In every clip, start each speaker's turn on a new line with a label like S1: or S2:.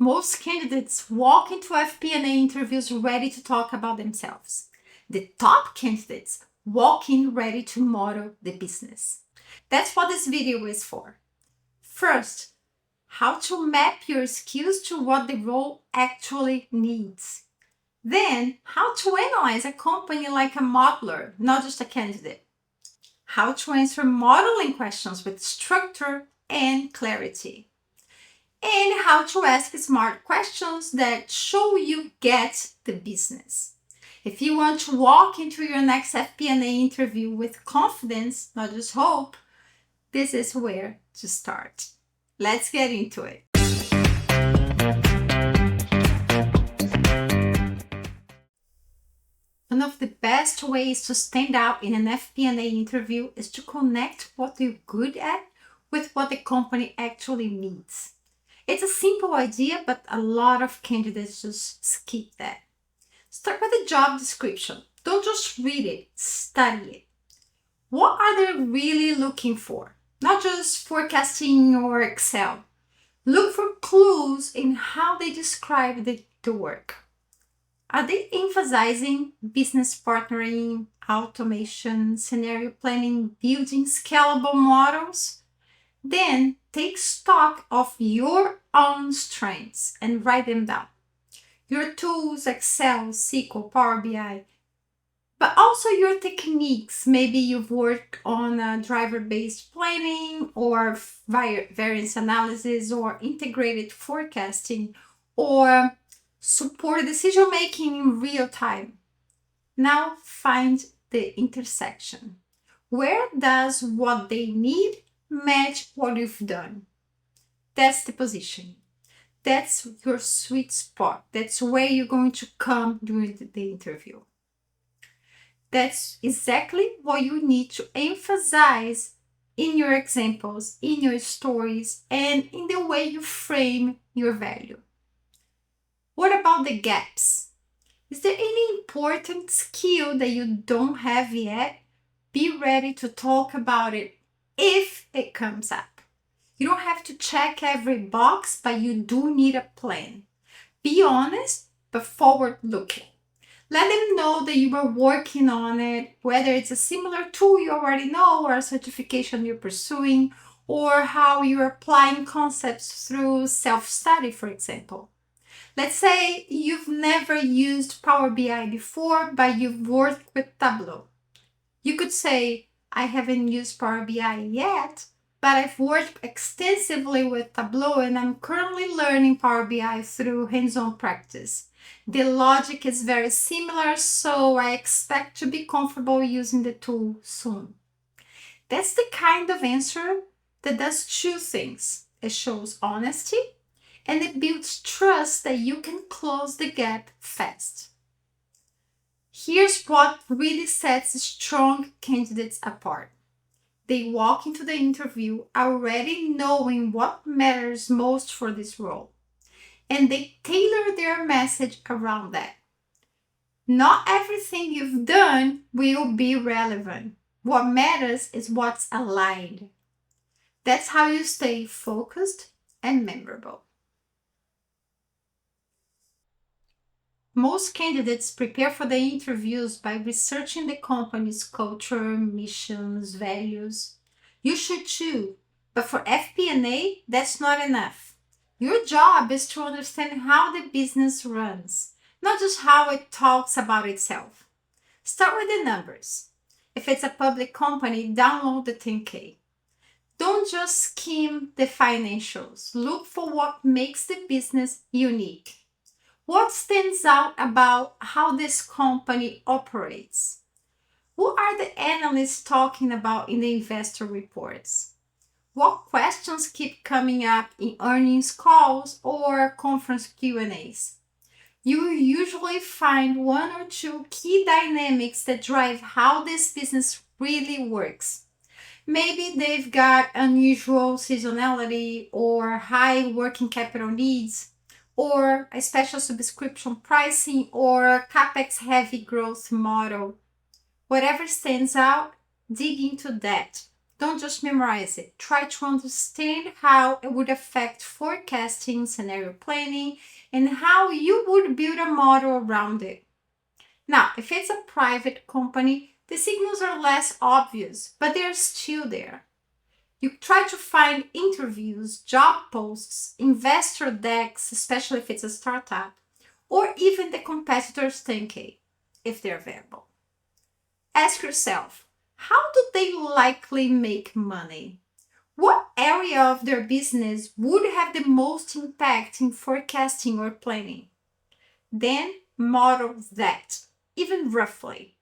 S1: Most candidates walk into FP&A interviews ready to talk about themselves. The top candidates walk in ready to model the business. That's what this video is for. First, how to map your skills to what the role actually needs. Then, how to analyze a company like a modeler, not just a candidate. How to answer modeling questions with structure and clarity. And how to ask smart questions that show you get the business. If you want to walk into your next FP&A interview with confidence, not just hope, this is where to start. Let's get into it. One of the best ways to stand out in an FP&A interview is to connect what you're good at with what the company actually needs. It's a simple idea, but a lot of candidates just skip that. Start with the job description. Don't just read it, study it. What are they really looking for? Not just forecasting or Excel. Look for clues in how they describe the work. Are they emphasizing business partnering, automation, scenario planning, building scalable models? Then take stock of your own strengths and write them down. Your tools, Excel, SQL, Power BI, but also your techniques. Maybe you've worked on driver-based planning or variance analysis or integrated forecasting or support decision-making in real time. Now find the intersection. Where does what they need match what you've done? That's the position. That's your sweet spot. That's where you're going to come during the interview. That's exactly what you need to emphasize in your examples, in your stories, and in the way you frame your value. What about the gaps? Is there any important skill that you don't have yet? Be ready to talk about it if it comes up. You don't have to check every box, but you do need a plan. Be honest, but forward-looking. Let them know that you are working on it, whether it's a similar tool you already know or a certification you're pursuing, or how you're applying concepts through self-study, for example. Let's say you've never used Power BI before, but you've worked with Tableau. You could say, I haven't used Power BI yet, but I've worked extensively with Tableau and I'm currently learning Power BI through hands-on practice. The logic is very similar, so I expect to be comfortable using the tool soon. That's the kind of answer that does two things. It shows honesty and it builds trust that you can close the gap fast. Here's what really sets strong candidates apart. They walk into the interview already knowing what matters most for this role, and they tailor their message around that. Not everything you've done will be relevant. What matters is what's aligned. That's how you stay focused and memorable. Most candidates prepare for the interviews by researching the company's culture, missions, values. You should too, but for FP&A, that's not enough. Your job is to understand how the business runs, not just how it talks about itself. Start with the numbers. If it's a public company, download the 10K. Don't just skim the financials. Look for what makes the business unique. What stands out about how this company operates? Who are the analysts talking about in the investor reports? What questions keep coming up in earnings calls or conference Q&As? You will usually find one or two key dynamics that drive how this business really works. Maybe they've got unusual seasonality or high working capital needs, or a special subscription pricing, or a CapEx-heavy growth model. Whatever stands out, dig into that. Don't just memorize it. Try to understand how it would affect forecasting, scenario planning, and how you would build a model around it. Now, if it's a private company, the signals are less obvious, but they're still there. You try to find interviews, job posts, investor decks, especially if it's a startup, or even the competitor's 10K, if they're available. Ask yourself, how do they likely make money? What area of their business would have the most impact in forecasting or planning? Then model that, even roughly.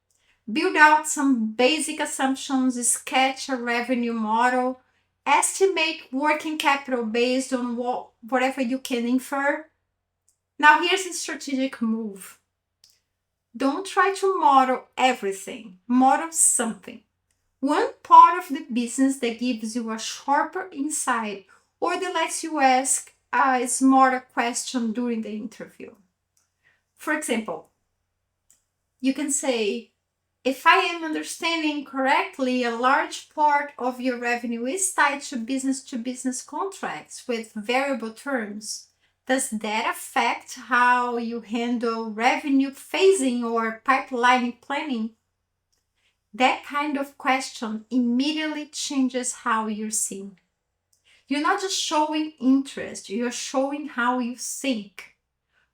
S1: Build out some basic assumptions, sketch a revenue model, estimate working capital based on whatever you can infer. Now here's a strategic move. Don't try to model everything. Model something. One part of the business that gives you a sharper insight or that lets you ask a smarter question during the interview. For example, you can say, if I am understanding correctly, a large part of your revenue is tied to business contracts with variable terms. Does that affect how you handle revenue phasing or pipeline planning? That kind of question immediately changes how you're seen. You're not just showing interest, you're showing how you think.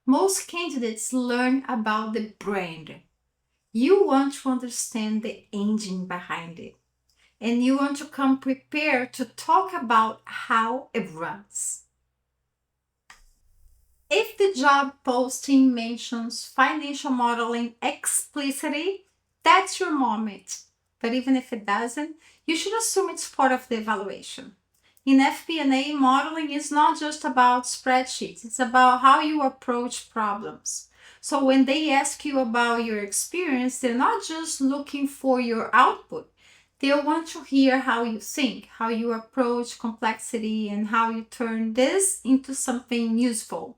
S1: Most candidates learn about the brand. You want to understand the engine behind it, and you want to come prepared to talk about how it runs. If the job posting mentions financial modeling explicitly, that's your moment. But even if it doesn't, you should assume it's part of the evaluation. In FP&A, modeling is not just about spreadsheets, it's about how you approach problems. So when they ask you about your experience, they're not just looking for your output. They want to hear how you think, how you approach complexity, and how you turn this into something useful.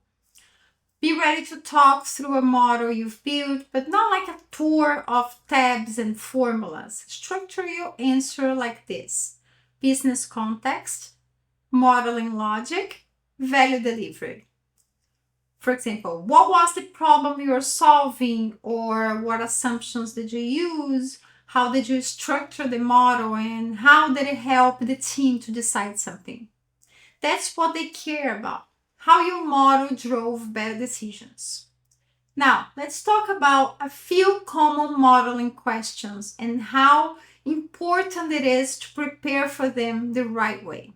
S1: Be ready to talk through a model you've built, but not like a tour of tabs and formulas. Structure your answer like this: business context, modeling logic, value delivery. For example, what was the problem you were solving, or what assumptions did you use? How did you structure the model, and how did it help the team to decide something? That's what they care about, how your model drove better decisions. Now, let's talk about a few common modeling questions and how important it is to prepare for them the right way.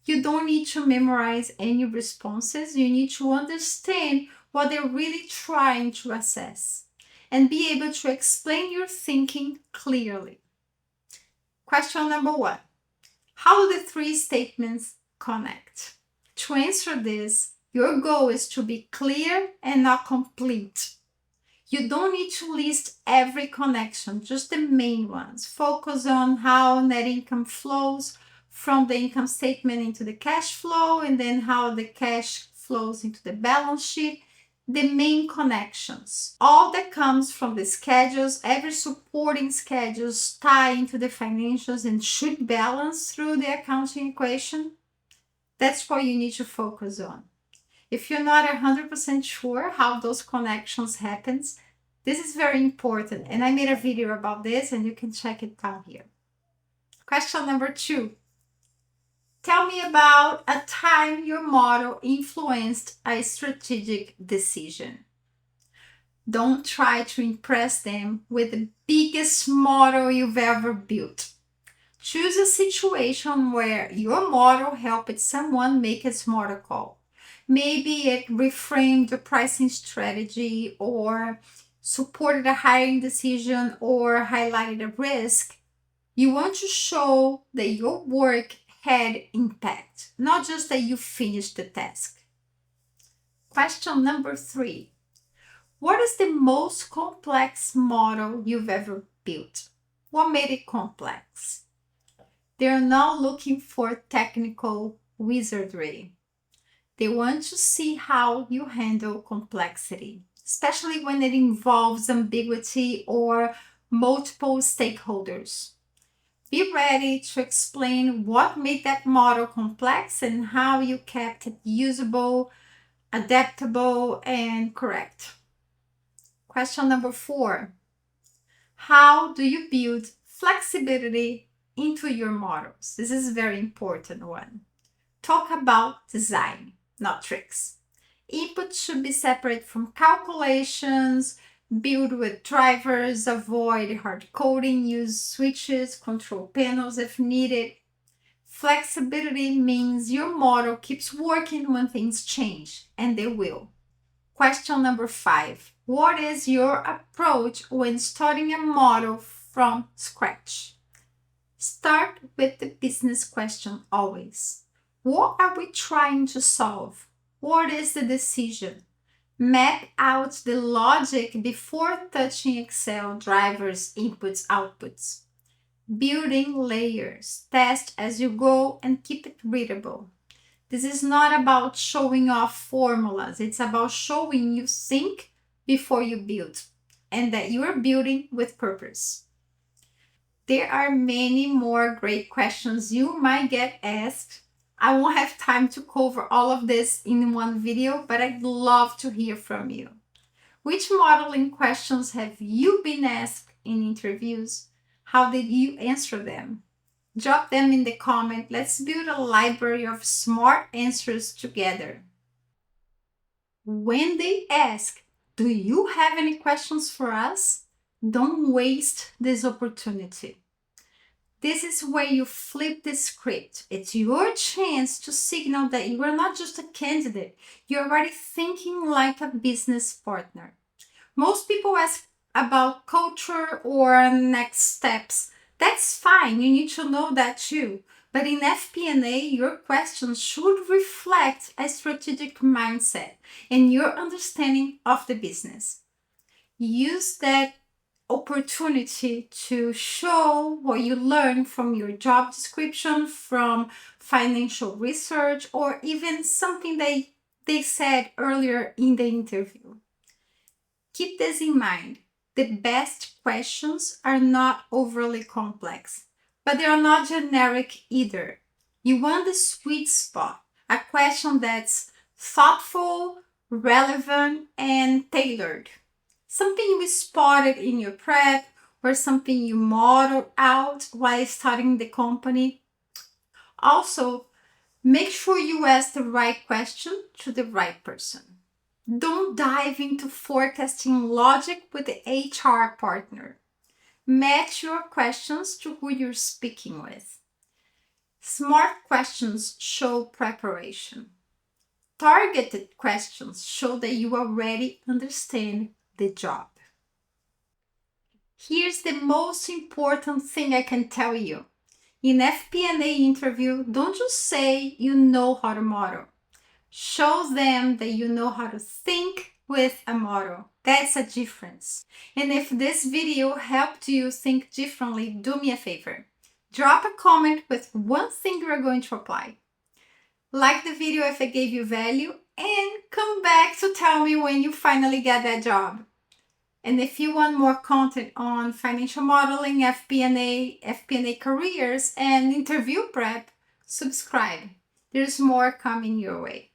S1: You don't need to memorize any responses. You need to understand what they're really trying to assess and be able to explain your thinking clearly. Question number 1. How do the 3 statements connect? To answer this, your goal is to be clear and not complete. You don't need to list every connection, just the main ones. Focus on how net income flows from the income statement into the cash flow, and then how the cash flows into the balance sheet. The main connections. All that comes from the schedules, every supporting schedules tie into the financials and should balance through the accounting equation. That's what you need to focus on. If you're not 100% sure how those connections happen, this is very important, and I made a video about this and you can check it down here. Question number 2. Tell me about a time your model influenced a strategic decision. Don't try to impress them with the biggest model you've ever built. Choose a situation where your model helped someone make a smarter call. Maybe it reframed the pricing strategy, or supported a hiring decision, or highlighted a risk. You want to show that your work had impact, not just that you finished the task. Question number 3. What is the most complex model you've ever built? What made it complex? They're not looking for technical wizardry. They want to see how you handle complexity, especially when it involves ambiguity or multiple stakeholders. Be ready to explain what made that model complex and how you kept it usable, adaptable, and correct. Question number 4. How do you build flexibility into your models? This is a very important one. Talk about design, not tricks. Input should be separate from calculations, build with drivers, avoid hard coding, use switches, control panels if needed. Flexibility means your model keeps working when things change, and they will. Question number 5. What is your approach when starting a model from scratch? Start with the business question always. What are we trying to solve? What is the decision? Map out the logic before touching Excel drivers, inputs, outputs. Building layers. Test as you go and keep it readable. This is not about showing off formulas. It's about showing you think before you build and that you are building with purpose. There are many more great questions you might get asked. I won't have time to cover all of this in one video, but I'd love to hear from you. Which modeling questions have you been asked in interviews? How did you answer them? Drop them in the comment. Let's build a library of smart answers together. When they ask, do you have any questions for us? Don't waste this opportunity. This is where you flip the script. It's your chance to signal that you are not just a candidate, you're already thinking like a business partner. Most people ask about culture or next steps. That's fine, you need to know that too. But in FP&A, your questions should reflect a strategic mindset and your understanding of the business. Use that opportunity to show what you learned from your job description, from financial research, or even something they said earlier in the interview. Keep this in mind. The best questions are not overly complex, but they are not generic either. You want the sweet spot, a question that's thoughtful, relevant, and tailored. Something you spotted in your prep or something you modeled out while studying the company. Also, make sure you ask the right question to the right person. Don't dive into forecasting logic with the HR partner. Match your questions to who you're speaking with. Smart questions show preparation. Targeted questions show that you already understand the job. Here's the most important thing I can tell you. In FP&A interview, don't just say you know how to model. Show them that you know how to think with a model. That's a difference. And if this video helped you think differently, do me a favor. Drop a comment with one thing you are going to apply. Like the video if it gave you value, and come back to tell me when you finally get that job. And if you want more content on financial modeling, FP&A careers, and interview prep, subscribe. There's more coming your way.